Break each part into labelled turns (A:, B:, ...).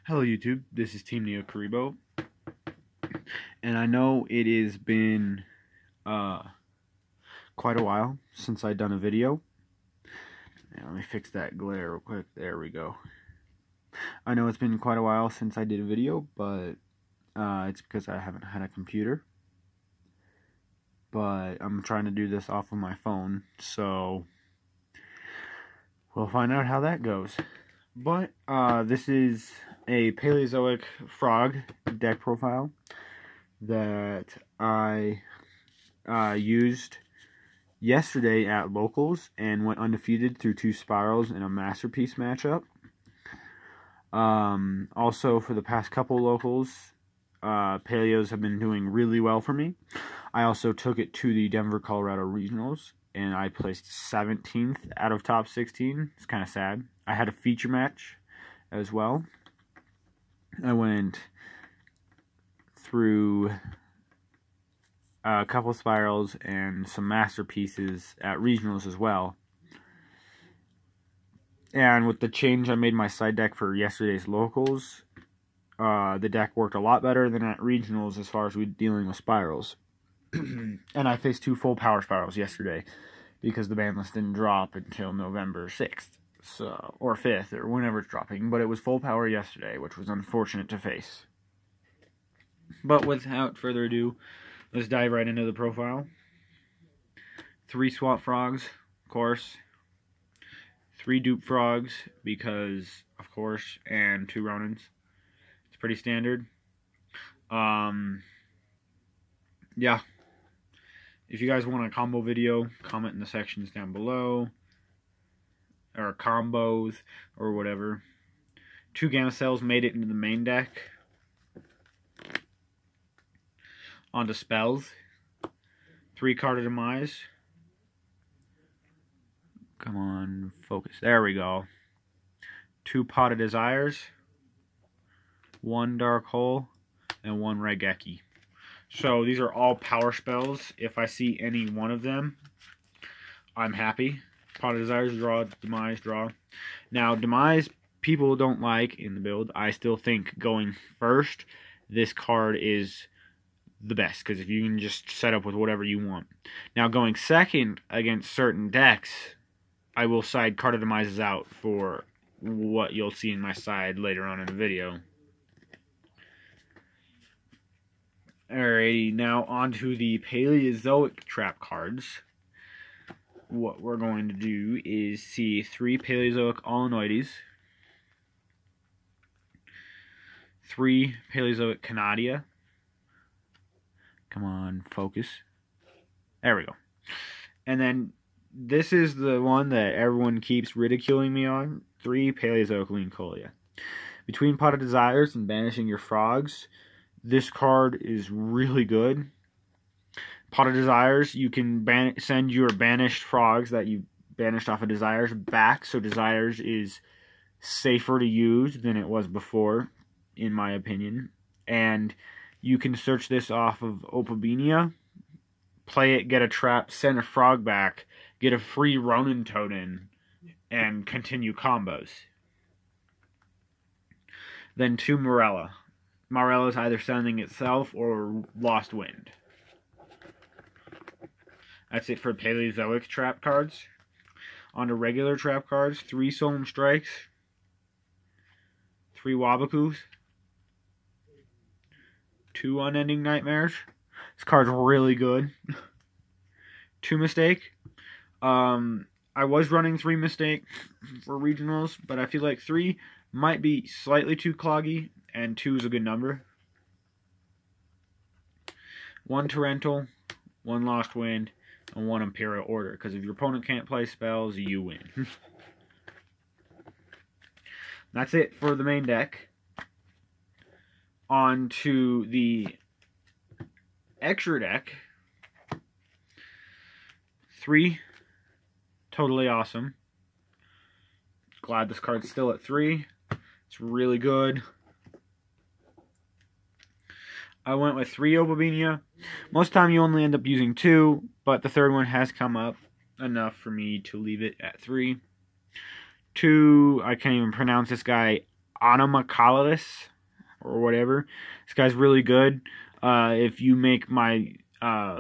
A: Hello YouTube, this is Team Neo Karibo, and I know it has been quite a while since I've done a video. Let me fix that glare real quick, there we go. I know it's been quite a while since I did a video, but it's because I haven't had a computer. But I'm trying to do this off of my phone, so we'll find out how that goes. But this is a Paleozoic frog deck profile that I used yesterday at locals and went undefeated through 2 spirals in a masterpiece matchup. Also, for the past couple locals, Paleos have been doing really well for me. I also took it to the Denver, Colorado regionals, and I placed 17th out of top 16. It's kind of sad. I had a feature match as well. I went through a couple spirals and some masterpieces at regionals as well. And with the change I made my side deck for yesterday's locals, the deck worked a lot better than at regionals as far as we dealing with spirals. And I faced 2 full power spirals yesterday because the ban list didn't drop until November 6th. So, or 5th, or whenever it's dropping, but it was full power yesterday, which was unfortunate to face. But without further ado, let's dive right into the profile. 3 swap frogs, of course. 3 dupe frogs, because, of course, and 2 Ronins. It's pretty standard. Yeah. If you guys want a combo video, comment in the sections down below. Or combos, or whatever. 2 Gamma Cells made it into the main deck. Onto spells. 3 Card of Demise. Come on, focus. There we go. 2 Pot of Desires. 1 Dark Hole. And 1 Regeki. So these are all power spells. If I see any one of them, I'm happy. Pot of Desires, draw. Demise, draw. Now, Demise, people don't like in the build. I still think going first, this card is the best, because if you can just set up with whatever you want. Now, going second against certain decks, I will side Card of Demises out for what you'll see in my side later on in the video. Alrighty, now on to the Paleozoic trap cards. What we're going to do is see 3 Paleozoic Alanoides, 3 Paleozoic Canadia. Come on, focus. There we go. And then this is the one that everyone keeps ridiculing me on. 3 Paleozoic Lincolnia. Between Pot of Desires and banishing your frogs, this card is really good. Pot of Desires, you can send your banished frogs that you banished off of Desires back, so Desires is safer to use than it was before, in my opinion. And you can search this off of Opabenia, play it, get a trap, send a frog back, get a free Ronin totem, and continue combos. Then 2 Morella. Morella is either sending itself or Lost Wind. That's it for Paleozoic trap cards. On to regular trap cards. 3 Solemn Strikes. 3 Wabakus. 2 Unending Nightmares. This card's really good. 2 Mistake. I was running 3 Mistake for regionals, but I feel like 3 might be slightly too cloggy, and 2 is a good number. 1 Torrential, 1 Lost Wind, and 1 Imperial Order, because if your opponent can't play spells, you win. That's it for the main deck. On to the extra deck. 3, totally awesome. Glad this card's still at 3. It's really good. I went with 3 Opabenia. Most time you only end up using 2, but the third one has come up enough for me to leave it at 3. 2, I can't even pronounce this guy, Onomacalatus or whatever. This guy's really good. If you make my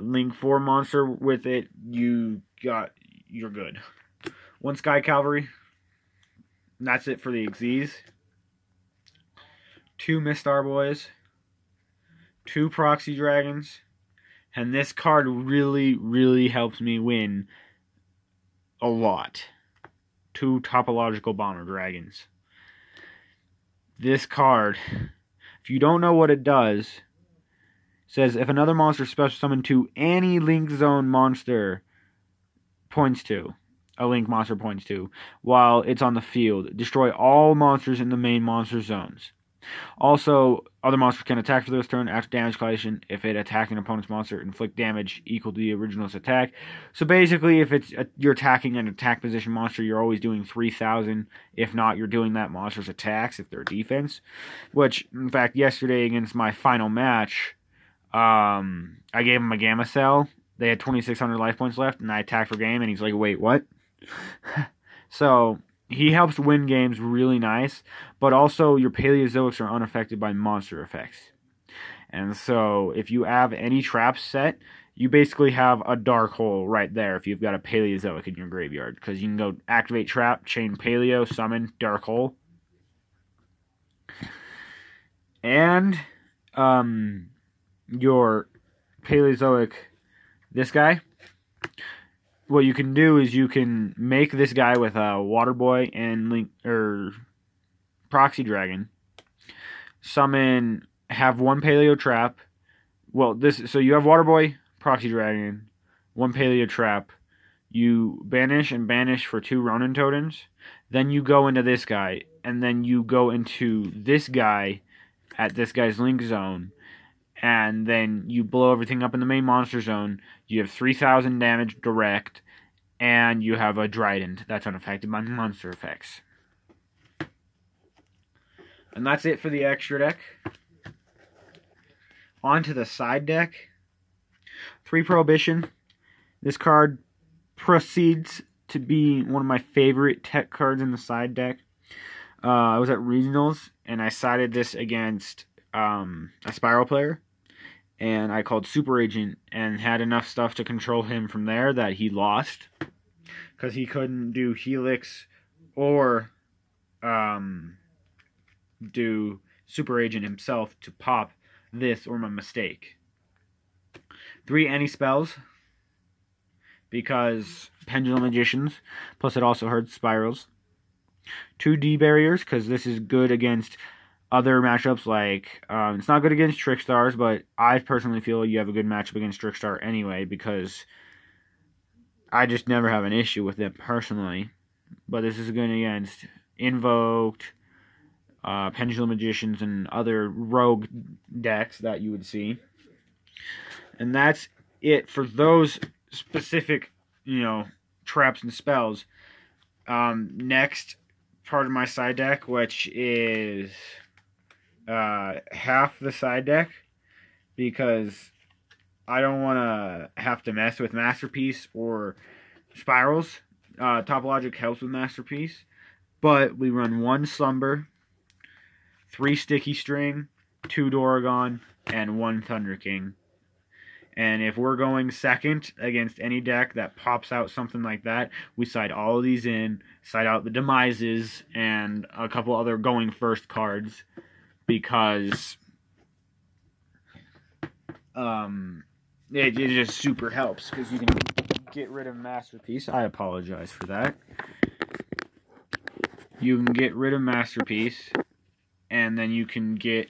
A: Link 4 monster with it, you're good. 1 Sky Cavalry. And that's it for the Xyz. 2 Mistar Boys. 2 Proxy Dragons. And this card really, really helps me win a lot. 2 Topological Bomber Dragons. This card, if you don't know what it does, says if another monster special summoned to any Link Zone monster points to, a Link monster points to, while it's on the field, destroy all monsters in the main monster zones. Also, other monsters can attack for this turn after damage calculation. If it attacked an opponent's monster, inflict damage equal to the original's attack. So basically, if you're attacking an attack position monster, you're always doing 3,000. If not, you're doing that monster's attacks if they're defense. Which, in fact, yesterday against my final match, I gave him a Gamma Cell. They had 2,600 life points left, and I attacked for game, and he's like, wait, what? So he helps win games really nice, but also your Paleozoics are unaffected by monster effects. And so if you have any traps set, you basically have a dark hole right there if you've got a Paleozoic in your graveyard. Because you can go activate trap, chain Paleo, summon, dark hole. And your Paleozoic, this guy, what you can do is you can make this guy with a Water Boy and Link or Proxy Dragon. Summon, have 1 Paleo Trap. Well, so you have Water Boy, Proxy Dragon, 1 Paleo Trap. You banish and banish for 2 Ronin Totems. Then you go into this guy, and then you go into this guy at this guy's Link Zone. And then you blow everything up in the main monster zone. You have 3,000 damage direct, and you have a Trident that's unaffected by monster effects. And that's it for the extra deck. On to the side deck. 3 Prohibition. This card proceeds to be one of my favorite tech cards in the side deck. I was at Regionals, and I sided this against a Spiral player. And I called Super Agent and had enough stuff to control him from there that he lost. Because he couldn't do Helix or do Super Agent himself to pop this or my mistake. 3 Anti-Spells. Because Pendulum Magicians. Plus it also hurts Spirals. 2 D-Barriers, because this is good against other matchups, like, it's not good against Trickstars, but I personally feel you have a good matchup against Trickstar anyway, because I just never have an issue with it personally. But this is good against Invoked, Pendulum Magicians, and other rogue decks that you would see. And that's it for those specific, traps and spells. Next part of my side deck, which is half the side deck, because I don't want to have to mess with Masterpiece or Spirals. Topologic helps with Masterpiece, but we run 1 Slumber, 3 Sticky String, 2 Doragon, and 1 Thunder King. And if we're going second against any deck that pops out something like that, we side all of these in, side out the Demises, and a couple other going first cards, because it just super helps, because you can get rid of Masterpiece. I apologize for that. You can get rid of Masterpiece, and then you can get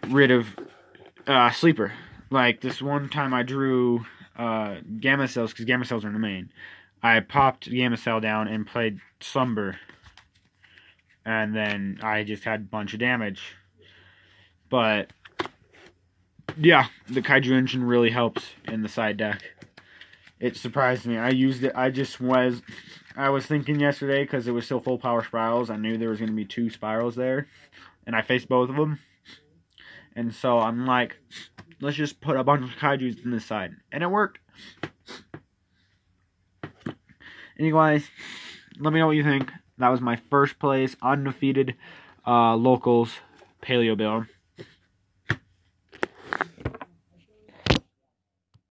A: rid of Sleeper. Like this one time I drew Gamma Cells, because Gamma Cells are in the main. I popped Gamma Cell down and played Slumber, and then I just had a bunch of damage. But yeah, the Kaiju Engine really helps in the side deck. It surprised me. I used it. I was thinking yesterday, because it was still full power Spirals, I knew there was going to be 2 Spirals there, and I faced both of them. And so I'm like, let's just put a bunch of Kaijus in this side. And it worked. Anyways, let me know what you think. That was my first place undefeated locals paleo build.